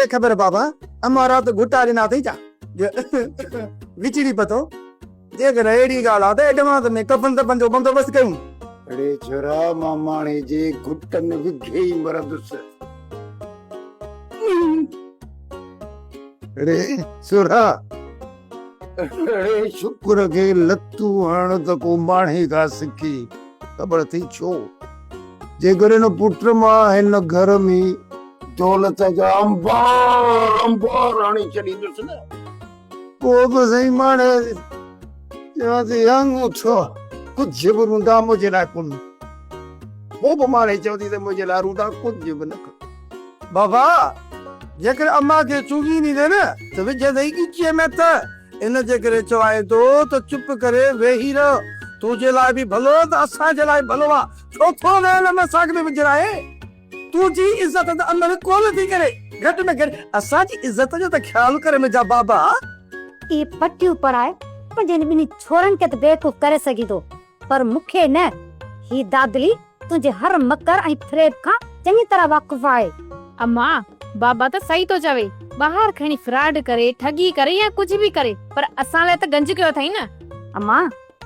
के खबर बाबा हमारा तो घुटा ना थी जा विचड़ी पतो जे रेडी गाला दे एडवांस में कफन तपन जो बंदोबस्त करूं। अरे छोरा मामाणे जे घुटन विघे मरद से। अरे छोरा अरे शुक्र के लत्तू हण त को माणे का सिखी खबर थी छो जे करे न पुत्र मां हिन घर में दौलत जा अंबार रानी चली दस न को बि सही माणे जे अंगू छो कुछ बि रुंदा मुझे लाइ कुन वो बि माणे चवंदी त मुझे लाइ रुंदा कुछ बि न बाबा जेकर अम्मा के चुगी नहीं दे ना तो वे जदई की चे में त इन जे करे चवाए तो चुप करे वेही रहो तुझे लाइ भी भलो त असा जे लाइ भलो आ चौथो न में साग में विजराए तू जी इज्जत त अंदर कोन थी करे घट में घट असा जी इज्जत जो त ख्याल करे में जा बाबा ई पट्टी ऊपर आए पर जन बिनी छोरन के त बेवकूफ करे सकी तो पर मुखे न ही दादली तुझे हर मकर आई फ्रेब का चंगी तरह वाकिफ आए। अम्मा बाबा तो सही तो चवे बाहर खणी फ्रॉड करे ठगी करे या कुछ भी करे पर असा ले त गंज कयो थई न। अम्मा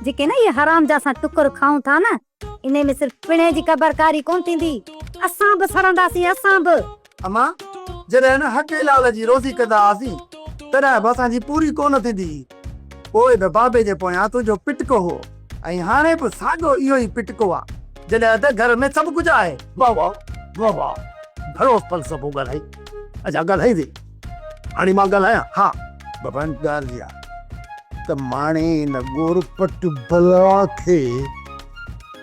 जेके ना ये हराम जा सा टुकर खाऊं था ना इने में सिर्फ पिणे जी कबरकारी कोन थींदी असा ब सड़ंदासी असा ब। अम्मा जरे न हके लाल जी रोजी कदा आसी तरह बसा जी पूरी कोन थींदी ओए बे बाबे जे पोया तुझो पिटको हो आई हाने प सागो इहो ही पिटको आ जने त घर में सब कुछ आए। बाबा बाबा भरोस पल सब गलाई अच्छा गलाई दे आनी मां गलाया हां बाबा गाल दिया त माणे न गोरपट बला खे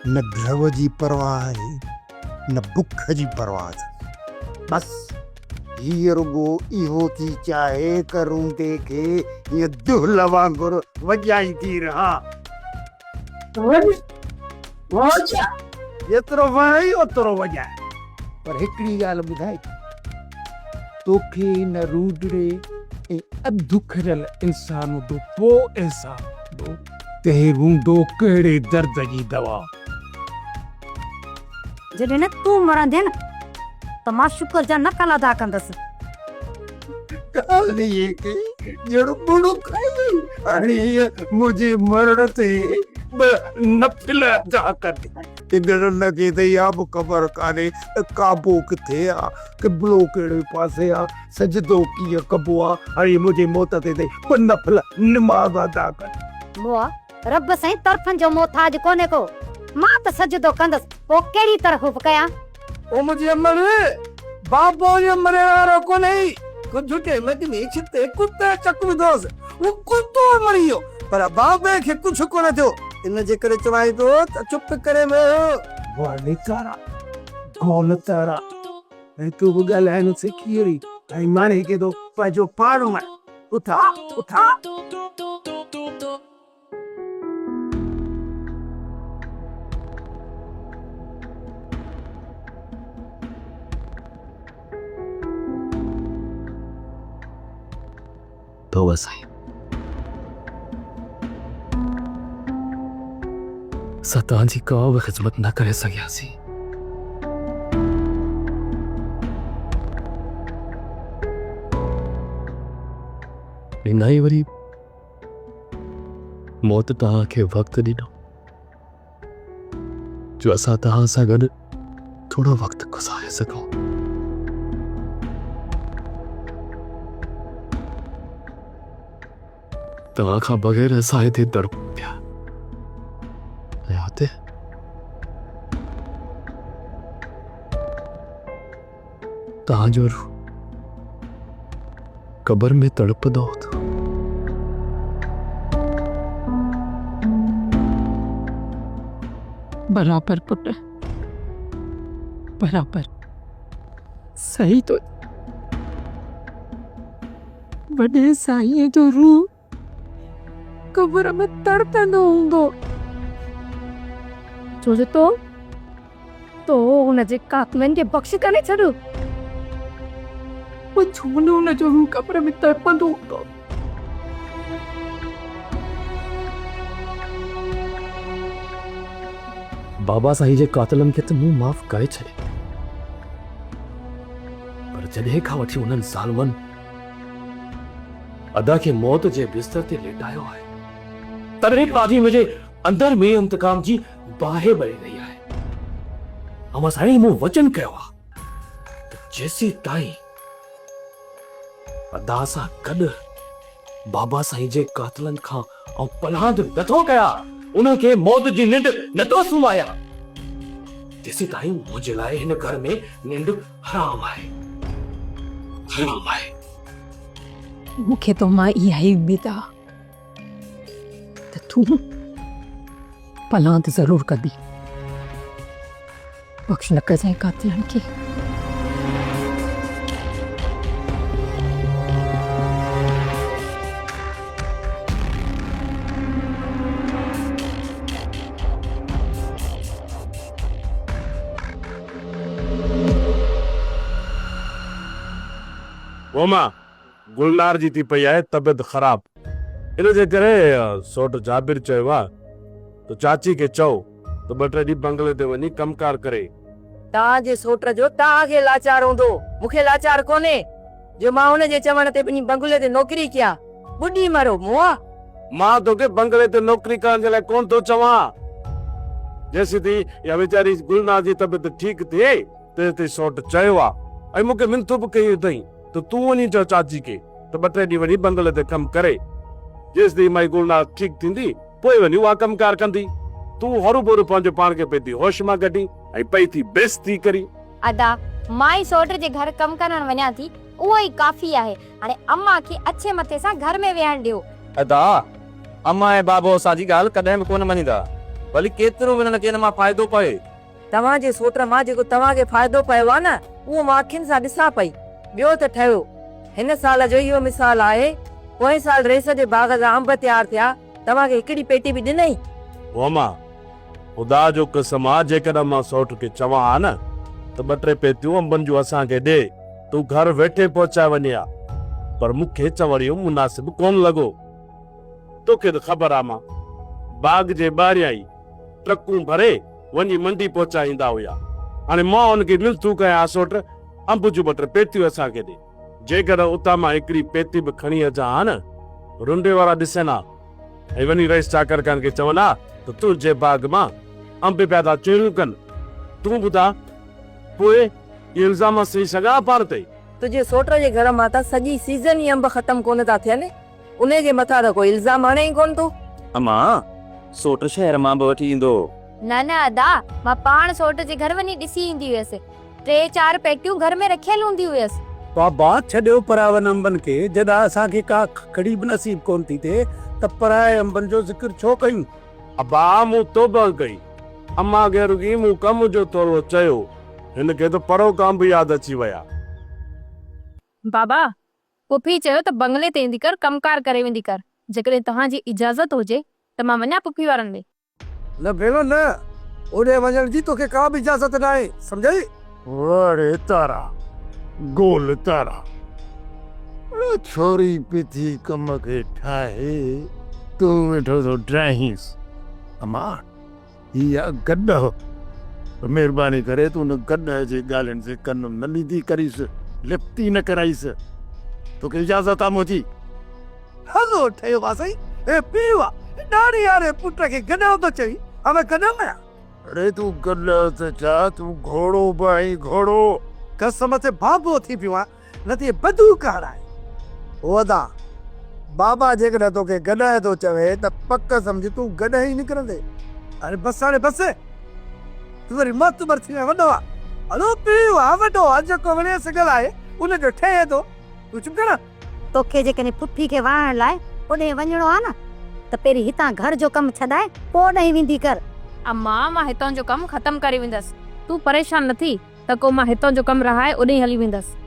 न द्रव जी परवाह है न बुख जी परवाह बस ये रुगो इहो थी चाहे करूं देखे ये दुहला वांगुर वजाई थी रहा वजा एतरो वई ओतरो वजा पर हिकड़ी गाल बुधाई तोखे न रूडरे ए अदुखरल इंसान दो पो ऐसा दो ते रूंदो केड़े दर्द जी दवा जडे न तू मरंदे न त मां शुक्र जा न कला दा कंदस काली के जड़ बुड़ो खाई अरे मुझे मरण ते नफिल जा कर इधर लगे ते आप खबर काने काबो किथे आ किबलो केड़े पासे आ सजदो की कबो आ अरे मुझे मौत ते नफिल नमाज अदा कर बुआ रब सही तरफन जो मोहताज कोने को मां त सजदो कंदस ओ केड़ी तरफ कया ओ मुझे अमर बाबो ये मरे वारो को नहीं कुछ झूठे मत में छिते कुत्ते चकु दोस वो कुत्तो मरियो पर बाबे के कुछ को न थयो इन जे करे चवाई तो चुप करे में वाली तारा कौन तारा ए तू गल है न सिकिरी आई माने के तो पाजो पाड़ू में उठा उठा बाबा साईं सतां जी का भी खिदमत न करे सकियासी इनाई वरी मौत तहां खे वक्त ॾिनो जो असां तहां सां गॾु थोरो वक्त गुज़ारे सघूं। तव्हां खां बग़ैर असां हिते तड़प पिया यादि तव्हांजो रूह कब्र में तड़पंदो हो बराबर पुट बराबर सही तो वॾे साईं जो रूह कब्र में तड़पंदो हूंदो छो जो तो हुनजे कातलनि खे बख़्श करे छॾो वो झूनो हुन जो रूह कब्र में तड़पंदो हूंदो। बाबा साईं जे कातलनि खे त मूं माफ़ करे छॾे पर जॾहिं खां वठी उन्हनि ज़ालमनि अदा खे मौत जे बिस्तर ते लेटायो आहे, तॾहिं ॾाढी मुंहिंजे अंदर में इंतकाम जी बाहि ॿरी रही आहे। अमा साईं मूं वचन कयो आहे त जेसी ताईं अदा सां गॾु बाबा साईं जे कातिलनि खां ऐं पलांद नथो कया, उनखे मौत जी निंड नथो सुम्हाया, तेसी ताईं मुंहिंजे लाइ हिन घर में निंड हराम आहे, हराम आहे। मूंखे तो मां इहा ई उमेद आहे त तूं पलांद ज़रूर कंदी, बख़्श न कजांइ कातिलनि खे। ओमा गुलनार जी थी पई आहे तबियत ख़राब, इन जे करे सोट जाबिर चयो आहे त चाची खे चओ त 2-3 ॾींहं बंगले ते वञी कमकार करे। तव्हांजे सोट जो तव्हांखे लाचार हूंदो, मूंखे लाचार कोन्हे जो मां हुन जे चवण ते पंहिंजी बंगले ते नौकरी कयां। बुढ़ी मरो मुआ, मां तोखे बंगले ते नौकरी करण जे लाइ कोन थो चवां। जेसी थी या वीचारी गुलनार जी तबियत ठीक थिए ते सोट चयो आहे ऐं मूंखे मिंथू बि कई अथई त तूं वञी चओ चाची खे त 2-3 ॾींहं वञी बंगले ते कमु करे, जेसि ताईं माई गुलनार ठीक थींदी पोइ वञी उहा कमकार कंदी। तूं हरू भरू पंहिंजे पाण खे पई थी होश मां कढी ऐं पई थी बेइज्जती करी। अदा माई सोट जे घर कम करण वञा थी, उहो ई काफ़ी आहे। हाणे अम्मा खे अच्छे मथे सां घर में वेहण ॾियो। अदा अम्मा ऐं बाबो असांजी ॻाल्हि कॾहिं बि कोन मञींदा, भली केतिरो बि हिननि खे हिन मां फ़ाइदो पए। तव्हांजे सोट मां जेको तव्हांखे फ़ाइदो पियो आहे न, उहो मां अखियुनि सां ॾिसां पई। ॿियो त ठहियो हिन साल जो इहो मिसाल आहे, पोएं साल रेस जे बाग़ जा अंब तयार थिया, तव्हांखे हिकिड़ी पेटी बि ॾिनई। ओमा ख़ुदा जो कसम आहे, जेकॾहिं मां सोट खे चवां हा न त 2-3 पेतियूं अंबनि जूं असांखे ॾे, तूं घर वेठे पहुचाए वञे हा, पर मूंखे चवण इहो मुनासिब कोन लॻो। तोखे त ख़बर आहे मां बाग़ जे ॿाहिरियां ई ट्रकूं भरे वञी मंडी पहुचाईंदा हुया। हाणे मां हुनखे मिलतू कयां सोट अंब जूं 2-3 पेतियूं असांखे ॾे। जेकॾहिं उतां मां हिकिड़ी पेती बि खणी अचां हा न, रुंडे वारा ॾिसनि हा ऐं वञी रईस चाकर खान खे चवनि हा त तुंहिंजे बाग़ मां अंब पिया था चूरियूं कनि, तूं ॿुधा पोइ इहे इल्ज़ाम सही सघां पाण ते। तुंहिंजे सोट जे घर मां त सॼी सीज़न ई अंब ख़तम कोन था थियनि, उन जे मथां त कोई इल्ज़ाम हणे ई कोन थो। अम्मा सोट शहर मां बि वठी ईंदो। न न अदा, मां पाण सोट जे घर वञी ॾिसी ईंदी हुयसि, 3-4 पेटियूं घर में रखियल हूंदी हुयसि। बाबा छॾियो परायनि अंबनि खे, जॾहिं असांखे का खड़ी बि नसीब कोन थी थिए त पराए अंबनि जो ज़िक्र छो कयूं। अबा मूं तौबा कई, अम्मा खे रुगी मूं कम जो थोरो चयो, हिनखे त परोकाम बि यादि अची विया। बाबा पुफी चयो त बंगले ते ईंदी कर, कमकार करे वेंदी कर। जेकॾहिं तव्हांजी इजाज़त हुजे त मां वञा पुफी वारनि में। न भेणो न, ओॾे वञण जी तोखे का बि इजाज़त न आहे, सम्झई? वारे तारा गोल तारा छोरी पिथी कम खे ठाहे तूं वेठो थो ड्राहीस। अम्मा इहा गॾ महिरबानी करे तूं न गॾ जे ॻाल्हियुनि से कन न लीधी करीस, लिपती न कराईस। तोखे इजाज़त आहे मुंहिंजी? हलो ठहियो आहे साईं। ए पीवा ॾाढी यारे पुट खे गॾो थो चई, हमें गॾो आया। अरे तूं गॾ त छा, तूं घोड़ो भाई घोड़ो। कसम से बाबो थी पियो आहे, न त बदू कार आहे। ओदा बाबा जेकॾहिं तोखे गॾाए थो चवे त पक सम्झ तूं गॾ ई निकिरंदे। अरे बस हाणे बस, तूं वरी मत बर थी वॾो आहे। हलो पीउ आहे वॾो आहे, जेको वणे सघल आहे उनजो ठहे थो, तूं चुप कर। तोखे जेकॾहिं पुफी खे वाहण लाइ ओॾे वञिणो आहे न, त पहिरीं हितां घर जो कमु छॾाए पोइ ॾेई वेंदी कर। अम्मा मां हितां जो कमु ख़तम करे वेंदसि, तूं परेशान न थी त को मां हितां जो कमु रहाए ओॾे हली वेंदसि।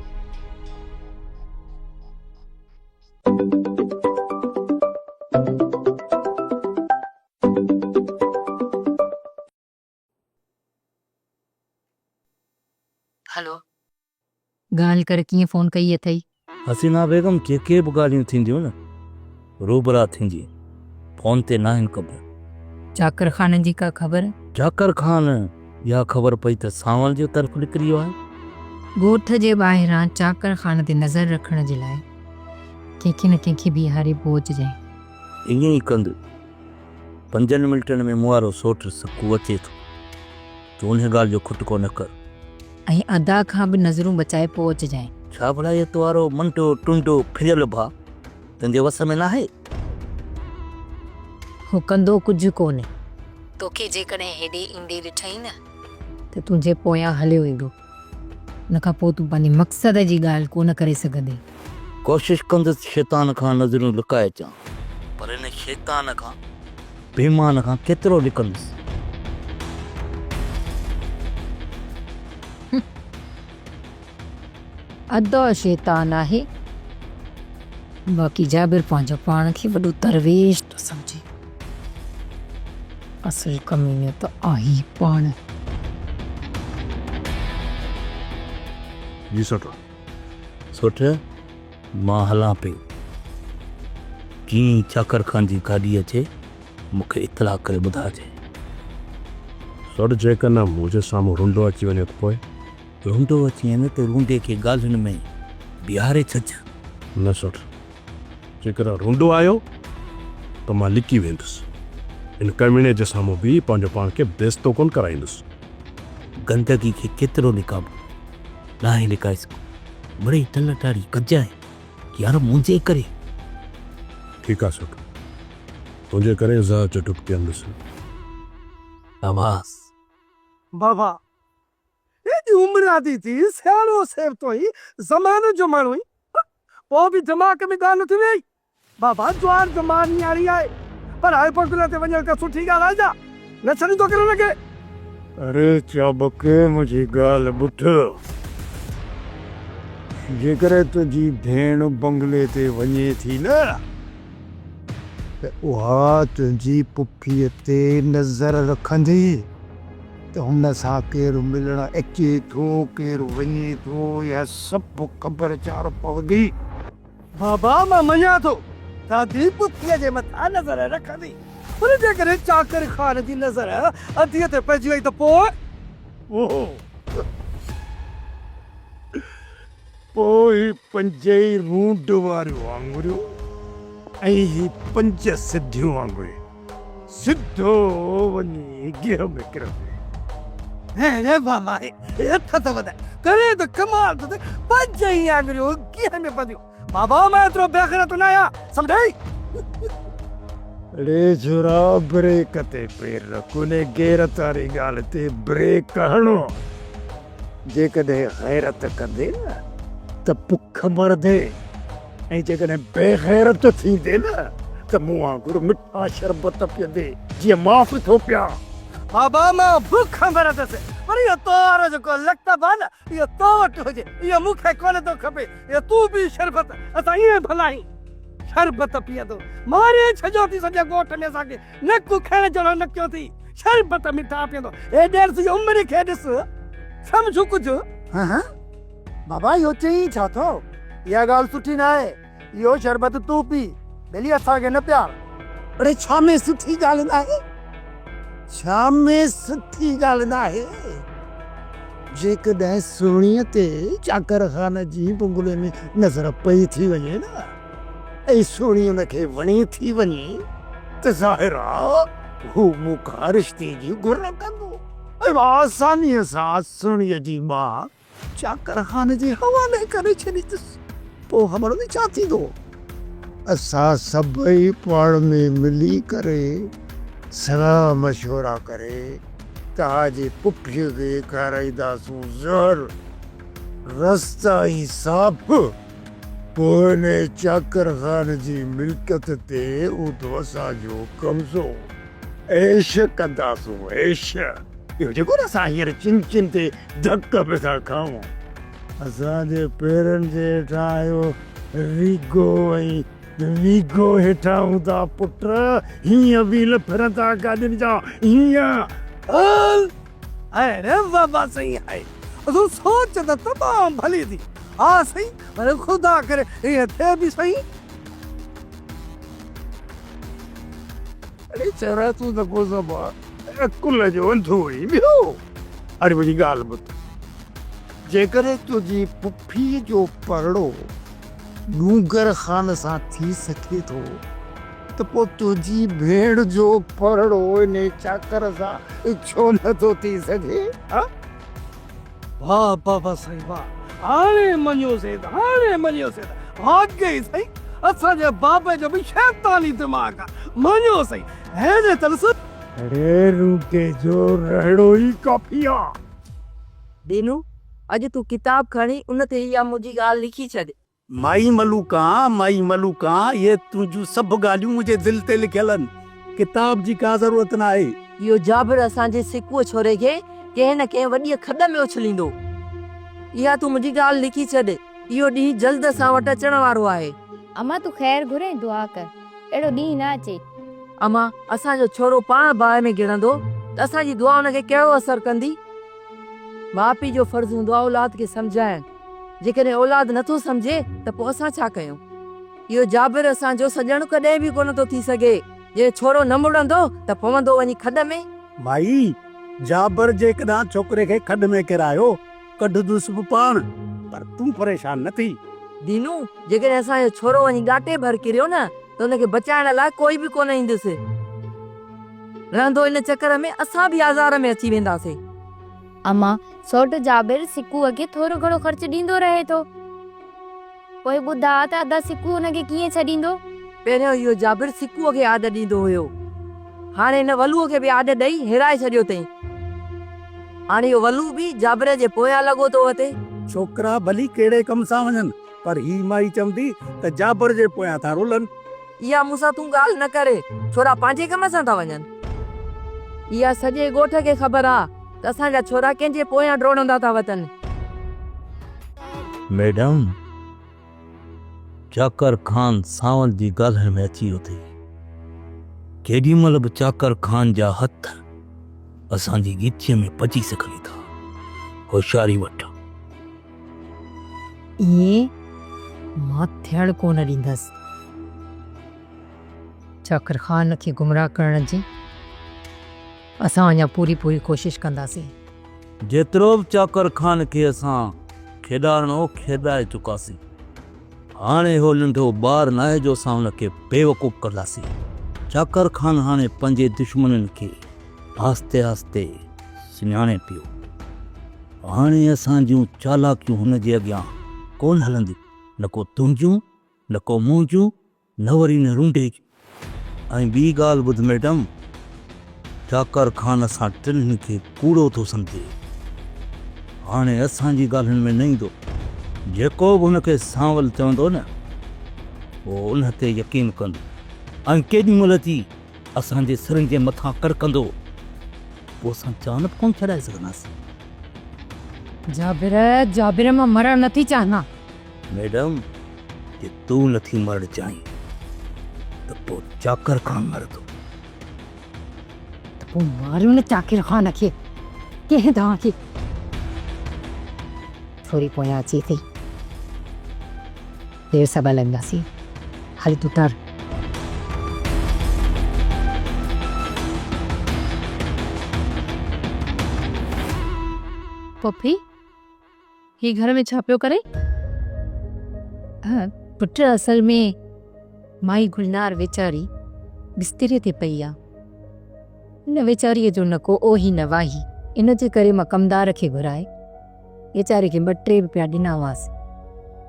हेलो, ॻाल्हि करे कीअं फोन कई अथई? हसीना बेगम के बि ॻाल्हियूं थींदियूं न रूबरा थींदी, फोन ते न आहिनि ख़बर। चाकर खाननि जी का ख़बर? जाकर खान इहा ख़बर पई त सांवल जो तरफ़ निकिरी वियो आहे। ॻोठ जे ॿाहिरां चाकर खान ते नज़र रखण जे लाइ कंहिंखे न कंहिंखे बीहारे पहुचजांइ। ईअं ई कंदु 5 मिंटनि में मुआरो सोट सकू अचे थो। तूं उन ॻाल्हि जो खुटको न कर। ऐं अदा खां बि नज़रूं बचाए पहुचजांइ। छा भला ये वारो मंटो टुंडो फिरियल भा तुंहिंजे वस में न आहे? हू कंदो कुझु कोन्हे। तोखे जेकॾहिं हेॾे ईंदे ॾिठई न त तुंहिंजे पोयां हलियो ईंदो। उन खां पोइ तूं पंहिंजे मक़सद जी ॻाल्हि कोन करे सघंदे। कोशिश कंदुसि शैतान खां नज़रूं लुकाए अचां, पर इन शैतान खां बेईमान खां केतिरो लिकंदुसि। अदो शैतान आहे, बाक़ी जाबिर पंहिंजो पाण खे वॾो दरवेश थो सम्झे। असुल कमीने त आहे पाण। जी सट सुठ मां हलां पियो। कीअं चाकर खान जी गाॾी अचे मूंखे इतला करे ॿुधाइजे। सट जेकर न मुंहिंजे साम्हूं रुंडो अची वञे त पोइ? रुंडो अची वञे त रुंडे खे ॻाल्हियुनि में बीहारे छॾ। न सट जेकर रुंडो आयो त मां लिकी वेंदुसि। इन कमीने जे साम्हूं बि पंहिंजो पाण खे बेइज़्तो कोन कराईंदुसि। गंदगी खे केतिरो लिकाबो, न आहे लिकाए सघो। बड़े टल टाड़ी कजाए यार मुंहिंजे करे। ठीकु आहे सट, तुंहिंजे करे ज़हर जो डुबकी हंदुसि। आवाज़ बाबा एॾी उमिरि आदि थी, सियाणो सेब तो ही, ज़माने जो माण्हू ही, पोइ बि दिमाग़ में ॻाल्हि नथी वेही। बाबा जवान ज़मान न्यारी आहे, पर हाई पगुल ते वञण खां सुठी ॻाल्हि आहे छा? न छॾींदो करे लॻे। अरे चाबके मुंहिंजी ॻाल्हि ॿुध। जेकर तुंहिंजी भेण बंगले ते वञे थी न त उहा तुंहिंजी पुफीअ ते नज़र रखंदी त हुन सां केरु मिलण अचे थो, केरु वञे थो, या सभु ख़बर चार पवंदी। बाबा मां मञा थो दादी पुफीअ जे मथां नज़र रखंदी, पर जेकॾहिं चाकर खान जी नज़र अधीअ ते पइजी वई त पोइ 5 रूंड वारियूं आङुरियूं ऐं ही 5 सिधियूं आङुरियूं सिधो वञी गिह में किरंदे। हे बाबा हे थत वधाए करे त कमाल थो थिए। 5 ई आङुरियूं गिह में पवंदियूं। बाबा मां एतिरो बेख़रत न आहियां, सम्झाई? अरे छोरा ब्रेक ते पेर रख, उन गैरत वारी ॻाल्हि ते ब्रेक हणो। जेकॾहिं गैरत कंदे न त बुख मरदे, ऐं जेकॾहिं बेगैरत थींदे न त मूं वांगुरु मिठा शरबत पीअंदे जीअं माफ़ थो पिया। बाबा मां बुख मरदसि, पर इहो तोर जेको लकब आहे न इहो तो वटि हुजे, इहो मूंखे कोन थो खपे। इहो तूं बि शरबत, असां ईअं भला आहियूं। शरबत पीअंदो मारे छॾियो थी सॼे ॻोठ में, असांखे नकु खाइण जहिड़ो न कयो थी। शरबत मिठा पीअंदो, हे ॾेर जी उमिरि खे ॾिस, सम्झू कुझु। बाबा इहो चई छा थो? इहा ॻाल्हि सुठी न आहे। इहो शरबत तूं पी, भली असांखे न प्यार। अरे छा में सुठी ॻाल्हि न आहे? छा में सुठी ॻाल्हि न आहे? जेकॾहिं सुहिणीअ ते चाकर खान जी बंगले में नज़र पई थी वञे न, ऐं सुहिणी उनखे वणी थी वञे त ज़ाहिर आहे हू मूंखां रिश्ते जी घुर कंदो। ऐं आसानीअ सां सुहिणीअ जी मां चाकर खान जे हवाले करे छॾींदुसि। पोइ ख़बर न छा थींदो? असां सभई पाण में मिली करे सलाह मशवरा करे तव्हांजी पुफीअ खे खाराईंदासूं ज़हर, रस्ता ई साफ़। पोइ हिन चाकर खान जी मिल्कियत ते उदो असांजो कब्ज़ो, ऐश कंदासूं ऐश। इहो जेको न असां हींअर चिन चिन ते धक बि था खाऊं, असांजे पेरनि जे हेठां आयो वीगो ऐं वीगो हेठां हूंदा पुट, हीअं व्हील फिरंदा गाॾियुनि जा हीअं। अरे बाबा सही आहे, तूं सोच त तमामु भली थी। हा सही, पर ख़ुदा करे हीअं थिए बि सही। अरे चरा तूं त को ज़बान कुल जो अंधो ई ॿियो। अरे मुंहिंजी ॻाल्हि ॿुध, जेकरे तुझी पुफी जो परड़ो डूंगर खान सां थी सके थो तो पो तुझी भेड़ जो परड़ो इन चाकर सां छो नथो थी सके? हाँ? वाह बाबा साईं वाह, हाणे मञियो से हाणे मञियो से आगे सही असांजे बाबे जो भी शैतानी दिमाग़ आहे, मञियो सही है जे तरस। अरे रुके जो रहड़ो ही काफी आ। दीनू अॼु तूं किताब खणी उन ते इहा मुंहिंजी ॻाल्हि लिखी छॾ। माई मलूका ये तुझू सब ॻाल्हियूं मुंहिंजे दिल ते लिखियल आहिनि, किताब जी का ज़रूरत न आहे। इहो जाबिर असांजे सिकुअ छोरे खे कंहिं न कंहिं वॾीअ खॾ में उछलींदो। इहा तू मुंहिंजी ॻाल्हि लिखी छॾ, इहो ॾींहुं जल्द असां वटि अचण वारो आहे। अम्मा तू खैर घुरे दुआ कर, अहिड़ो ॾींहुं न अचे। अमा असांजो छोरो पाण बाहि में गिरंदो त असांजी दुआ हुनखे कहिड़ो असर कंदी? माउ पीउ जो फर्ज़ हूंदो आहे औलाद खे सम्झाइण, जेकॾहिं औलाद नथो सम्झे त पोइ असां छा कयूं? इहो जाबिर असांजो सॼण कॾहिं बि कोन थो थी सघे। जे छोरो न मुड़ंदो त पवंदो वञी खॾ में। माई जाबर जेकॾहिं छोकिरे खे खॾ में किरायो कढदुसि बि पाण, पर तूं परेशान न थी। दीनू जेकॾहिं असांजो छोरो वञी ॻाटे भर किरियो न त हुनखे बचाइण लाइ कोई बि कोन ईंदुसि। रहंदो इन चकर में असां बि आज़ार में अची वेंदासीं। अम्मा सौट जाबिर सिकुअ खे थोरो घणो ख़र्च ॾींदो रहे थो, पोइ ॿुधा त अदा सिकू हुनखे कीअं छॾींदो? पहिरियों इहो जाबिर सिकुअ खे आद ॾींदो हुयो, हाणे हिन वलूअ खे बि आद ॾेई हिराए छॾियो अथई। हाणे इहो वलू बि जाबिर जे पोयां लॻो थो वठे। छोकिरा भली कहिड़े कम सां वञनि, पर ही माई चवंदी त जाबर जे पोयां था रुलनि। इहा मूंसां तूं ॻाल्हि न करे, छोरा पंहिंजे कम सां था वञनि। इहा सॼे ॻोठ खे ख़बर आहे त असांजा छोरा कंहिंजे पोयां ड्रोड़ंदा था वतन। मैडम चाकर खान सावल जी ॻाल्हि में अची वियो अथई। केॾी महिल बि चाकर खान जा हथ असांजी ॻिचीअ में पची सघनि था, होशियारी वठ। इएं मां थियण कोन ॾींदसि। चाकर खान खे गुमराह करण जी असां अञा पूरी कोशिश कंदासीं। जेतिरो बि चाकर खान खे असां खेॾाइणो खेॾाए चुकासीं, हाणे हो नंढो ॿार न आहे जो असां हुनखे बेवकूफ़ कंदासीं। चाकर खान हाणे पंहिंजे दुश्मननि खे आस्ते आस्ते सुञाणे पियो। हाणे असां जूं चालाकियूं हुन जे अॻियां कोन हलंदियूं, न को तुंहिंजूं न को मुंहिंजूं, न वरी न रूंडे जूं। ऐं ॿी ॻाल्हि ॿुध मैडम, चाकर खान असां टिनि खे कूड़ो थो सम्झे। हाणे असांजी ॻाल्हियुनि में न ईंदो। जेको बि हुनखे सांवल चवंदो न उहो उन ते यकीन कंदो, ऐं केॾी महिल थी असांजे सिरनि जे मथां करकंदो, पोइ असां चानप कोन छॾाए सघंदासीं। जाबिर मां मरण नथी चाहियां। मैडम जे तूं नथी मरण चाहीं त पोइ चाकर खान मरंदो। पोइ मारियो न चाकर खान खे, कंहिं तव्हांखे थोरी पोयां अचे थी, देर सां ॻाल्हाईंदासीं। हाली तूं तर। पप्पी ही घर में छा पियो करे? पुट असल में माई गुलनार वेचारी बिस्तरे ते पई आहे। हिन वेचारीअ जो न को ओही न वाही, इन जे करे मां कमदार खे घुराए वेचारे खे 2-3 रुपया ॾिना हुआसीं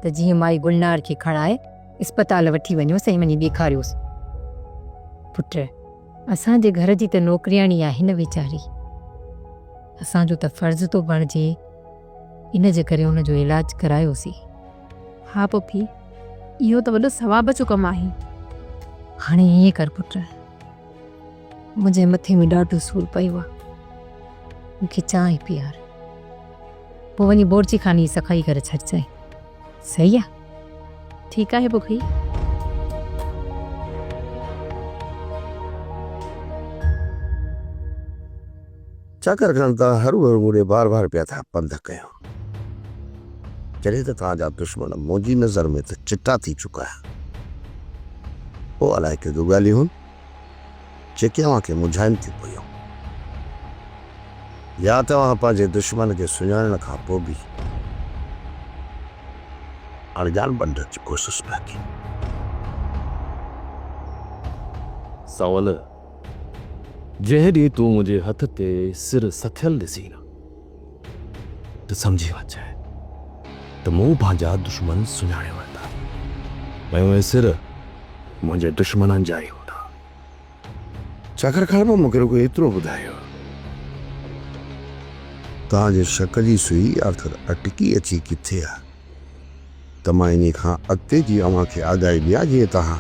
त जीअं माई गुलनार खे खणाए अस्पताल वठी वञो, सही वञी ॾेखारियोसि। पुट असांजे घर जी त नौकरियाणी आहे हिन वेचारी, असांजो त फर्ज़ थो बणिजे, इन जे करे हुनजो इलाज करायोसीं। हा पप्पी, इहो त वॾो सवाब जो कमु आहे। हाणे ईअं कर पुट, मुंहिंजे मथे में ॾाढो सूरु पियो आहे, मूंखे चांहि पीआर, पोइ वञी बोरची खानी सफ़ाई करे छॾिजांइ, सही आहे? ठीकु आहे पप्पी। चाकर खान त हर मुड़े बार बार पिया था पंध कयो, जॾहिं त तव्हांजा दुश्मन मुंहिंजी नज़र में त चिटा थी चुका आहिनि। पोइ अलाए कहिड़ियूं ॻाल्हियूं आहिनि जेके अव्हांखे मुंझाइनि थियूं पयूं, या तव्हां पंहिंजे दुश्मन खे सुञाणण खां पोइ बि अनजान बंदर जी कोशिश पिया की। सावल जंहिं ॾींहुं तूं मुंहिंजे हथ ते सिर सथियल ॾिसी न त सम्झी वञ त मूं पंहिंजा दुश्मन सुञाणे वरिता। भई उहे सिर मुंहिंजे दुश्मननि जा ई हूंदा। चकर खान में मूंखे रुगो एतिरो ॿुधायो तव्हांजे शक जी सुई आख़िर अटकी अची किथे आहे त मां इन खां अॻिते जी अव्हां खे आगाही ॾियां जीअं तव्हां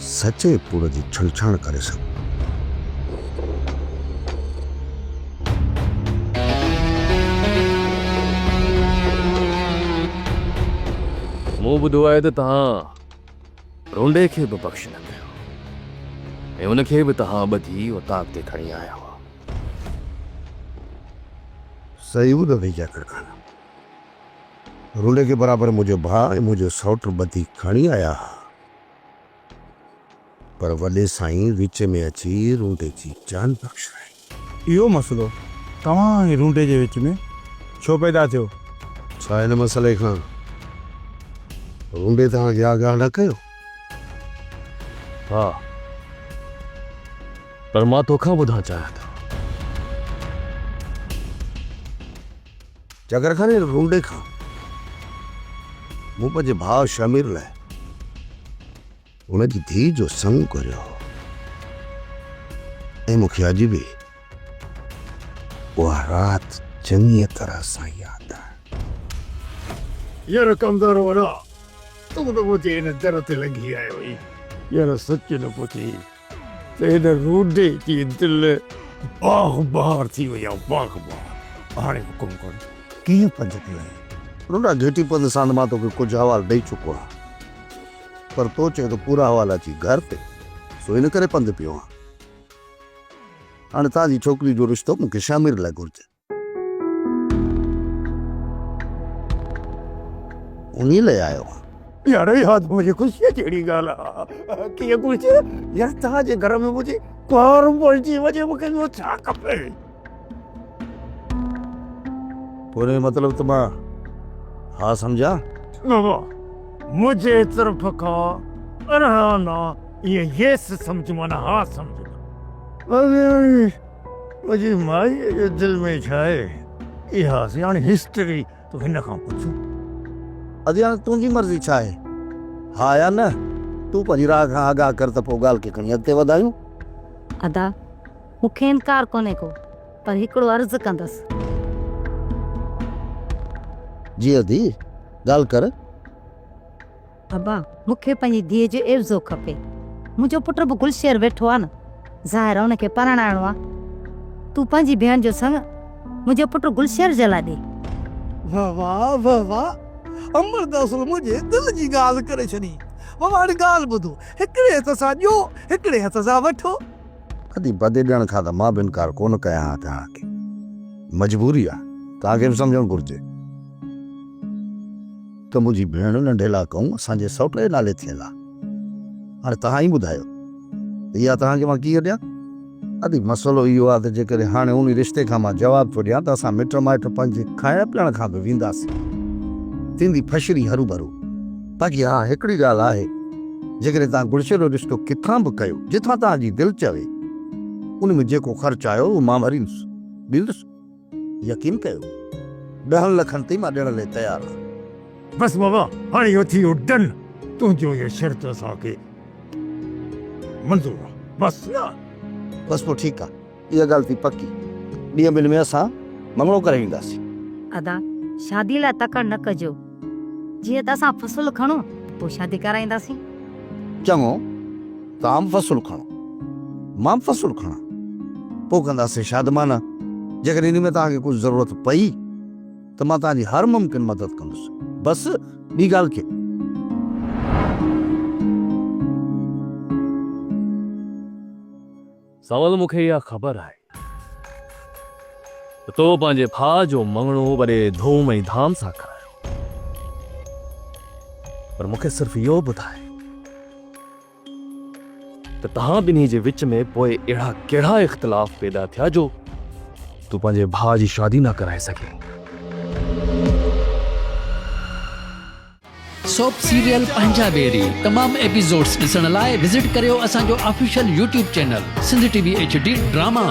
सचे पुर जी छलछाण करे सघो। मूं ॿुधो आहे त तव्हां रोंडे खे बि बख़्श न कयो ऐं उनखे बि तव्हां ॿधी उतां ते खणी आया हुआ। सही ॿुधो अथई चकर खान। रुले के बराबर मुंहिंजो भाउ ऐं मुंहिंजो सौट ॿधी खणी आया हुआ, पर वॾे साईं विच में अची रूंडे जी जान बख़्शाई। इहो मसलो तव्हां ऐं रूंडे जे विच में छो पैदा थियो? छा हिन मसइले खां रूंडे तव्हांखे आगाह न कयो? हा, पर मां तोखां ॿुधणु चाहियां थो। चकर खान रूंडे खां मूं पंहिंजे भाउ शमीर लाइ उनजी धीउ जो संग करियो ऐं मूंखे अॼु बि उहा राति चङी तरह सां यादि आहे। यार कमदार वारा तूं त मुंहिंजे हिन दर ते लॻी आयो हुई। यार सच न पुछी त हिन रूंडे जी दिलि बाग़ बहार थी वई आहे, बाग़ बहार। हाणे हुकुम कर कीअं पंज कयो? रूंडा घिटी पंध सां मां तोखे कुझु हवाल ॾेई चुको आहे, पर तो चए तो पूरा हवाला अची घर ते, सो इन करे पंधु पियो आहे। हाणे तव्हांजी छोकिरी जो रिश्तो मूंखे शामिर लाइ घुरिजे। उन लाइ आयो आहे। यार यार मुझे खुशी जहिड़ी ॻाल्हि आहे। कीअं घुरिजे? यार तव्हांजे घर में मुंहिंजी कार पहुची वञे, मूंखे ॿियो छा खपे? पूरे मतलब त मां हा सम्झा? मुझे तरफ खां अरहाना ये यस समझ माना हा समझ। मुझे माई जे दिल में छा आहे इहा सियाणी हिस्ट्री तो हिन खां पुछो। अॼु तुंहिंजी मर्ज़ी छा आहे, हा या न? तूं पंहिंजी राह खां आगाह कर त पोइ ॻाल्हि खे खणी अॻिते वधायूं। अदा मूंखे इनकार कोन्हे को, पर हिकिड़ो अर्ज़ु कंदसि। जी अदी ॻाल्हि कर। अबा मूंखे पंहिंजी धीअ जो एवज़ो खपे। मुंहिंजो पुटु बि गुलशेर वेठो आहे न, ज़ाहिर हुनखे परणाइणो आहे। तूं पंहिंजी भेण जो संग मुंहिंजो पुटु गुलशेर जे लाइ ॾे। वाह वाह वाह वाह, अमरदास मुंहिंजे दिल जी ॻाल्हि करे छॾी। वाह हाणे ॻाल्हि ॿुधो, हिकिड़े हथ सां ॾियो, हिकिड़े हथ सां वठो। कॾहिं बदे ॾियण खां त मां बि इनकार कोन कयां हा तव्हांखे। मजबूरी आहे, तव्हांखे बि सम्झणु घुरिजे त मुंहिंजी भेण नंढे इलाक़ऊं असांजे सौट जे नाले थियल आहे। हाणे तव्हां ई ॿुधायो इहा तव्हांखे मां कीअं ॾियां? अदी मसइलो इहो आहे त जेकॾहिं हाणे उन रिश्ते खां मां जवाबु थो ॾियां त असां मिट माइट पंहिंजे खाइण पीअण खां बि वेंदासीं, थींदी फशरी हरू भरू। बाक़ी हा हिकिड़ी ॻाल्हि आहे, जेकॾहिं तव्हां गुलशेर जो रिश्तो किथां बि कयो, जिथां तव्हांजी दिलि चवे, उन में जेको ख़र्चु आयो उहो मां भरींदुसि, ॾींदुसि। यकीन कयो 10 लखनि ताईं मां ॾियण लाइ तयारु आहियां। बस बाबा हाणे इहो थी वियो डन। तुंहिंजो इहो शर्त असांखे मंज़ूर आहे। बस बस पोइ ठीकु आहे, इहा ॻाल्हि थी पकी। ॾींहं ॿिनि में असां मंगणो करे ईंदासीं। अदा शादी लाइ तकड़ न कजो, जीअं त असां फसुल खणो पोइ शादी कराईंदासीं। चङो, तव्हां बि फसुल खणो, मां बि फसुल खणां, पोइ कंदासीं शादमाना। जेकॾहिं इन में तव्हांखे कुझु ज़रूरत पई त मां तव्हांजी हर मुमकिन मदद कंदुसि। बसि ॿी ॻाल्हि खे सवाल मूंखे इहा ख़बर आहे त तो पंहिंजे भाउ जो मंगणो वॾे धूम ऐं धाम सां करायो, पर मूंखे सिर्फ़ु इहो ॿुधाए त तव्हां ॿिन्ही जे विच में पोइ अहिड़ा कहिड़ा इख़्तिलाफ़ पैदा थिया जो तूं पंहिंजे भाउ जी शादी न कराए सघे? सोप सीरियल पंजाबेरी तमाम एपिसोड्स ॾिसण लाइ विज़िट करियो असांजो official YouTube channel Sindh TV HD drama.